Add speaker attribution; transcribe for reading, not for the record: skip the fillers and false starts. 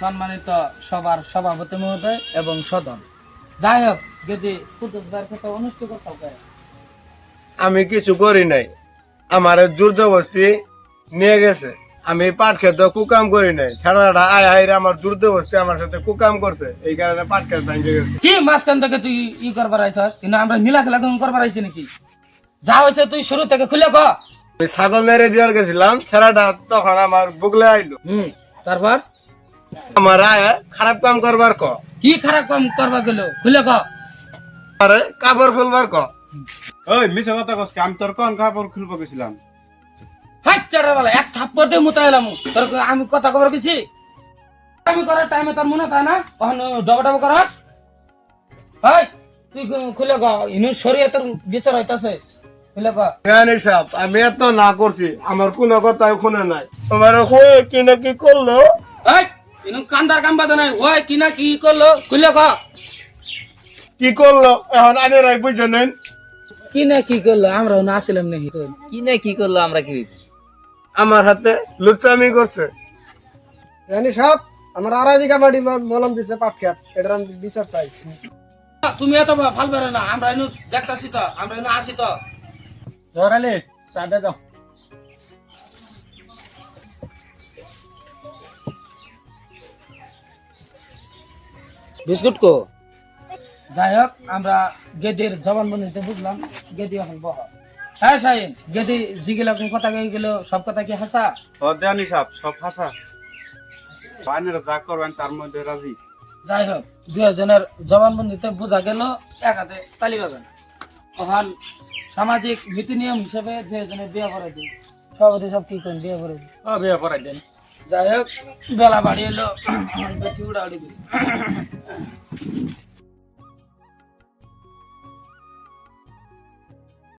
Speaker 1: সম্মানিত সবার সভাপতি মহোদয় এবং সদন, যাই হোক যদি কুতুবদার সাথে অনুষ্ঠিত করতে
Speaker 2: আমি কিছু করি নাই, আমার জোর জবরদস্তি নিয়ে গেছে। আমি পাট খেতে কুকাম করি নাই, সারাটা আয় হাইরে আমার জোর জবরদস্তি আমার সাথে কুকাম করছে, এই কারণে পাট খেতে ভাঙে গেছে।
Speaker 1: কি মাঝখান থেকে তুই করবার আইছ, কিন্তু আমরা নীলা খেলা করবার আইছি নাকি? যা হয়েছে তুই শুরু থেকে খুলে ক।
Speaker 2: আমি ছাগল মেরে দেওয়ার গেছিলাম, সারাটা তখন আমার বুগলে আইলো।
Speaker 1: তারপর
Speaker 2: আমার আয় খারাপ কাম করবার ক,
Speaker 1: কি খারাপ কাম করবা গেল খুলে ক।
Speaker 2: আরে কাপড় খুলবার ক।
Speaker 3: ওই মিছা কথা কস, আমি তোর কোন কাপড় খুলবো গেছিলাম?
Speaker 1: হাত চারা বলা এক থাপ্পড় দিয়ে মুতা এলাম, তোর আমি কথা খবর কিছু আমি করার টাইমে তোর মনে থাকে না, তখন ডবা ডবা করাস। হাই তুই খুলে ক, ইনু শরীরে তোর বিচার হইতাছে, খুলে ক।
Speaker 2: সাহেব আমি এত না করছি, আমার কোনো কথাই শুনে নাই। আমার হয়ে কি না কি করলো,
Speaker 1: হাই ইনু কান্দার কাম বাদে নাই, ওই কি না কি করলো খুলে ক।
Speaker 2: কি করলো এখন আনে রাই বুঝে নেন।
Speaker 1: কি না কি করলো আমরাও না আসলাম নাকি?
Speaker 4: কি না কি করলো আমরা কি?
Speaker 2: আমার হাতে লুচামি করছে।
Speaker 5: জানি সব আমার 2.5 বিঘা বাড়ি মলম দিছে পাট খেত, এটার আমি বিচার চাই।
Speaker 1: তুমি এত ভাল পারে না, আমরা এনু দেখতাছি তো, আমরা এনু আসি তো।
Speaker 3: জরালে সাদা দাও।
Speaker 1: বিস্কুট কো। যাই হোক আমরা গেদির জবানবন্দিতে বুঝলাম, গেদি এখন বহ। হ্যাঁ শাহিন, গেদি জিগিলা কোন কথা গেল, সব কথা কি হাসা?
Speaker 3: ও দেয়ানি সাহেব সব হাসা, বাইনের যা করবেন তার মধ্যে রাজি।
Speaker 1: যাই হোক 2 জনের জবানবন্দিতে বোঝা গেল এক হাতে তালি বাজান। তখন সামাজিক নীতি নিয়ম হিসেবে 2 জনের বিয়ে করে দিই, সভাপতি সব কি করেন বিয়ে করে দিই।
Speaker 3: বিয়ে পড়াই দেন।
Speaker 1: যাই হোক বেলা বাড়ি এলো, বেটি উড়াউড়ি করি।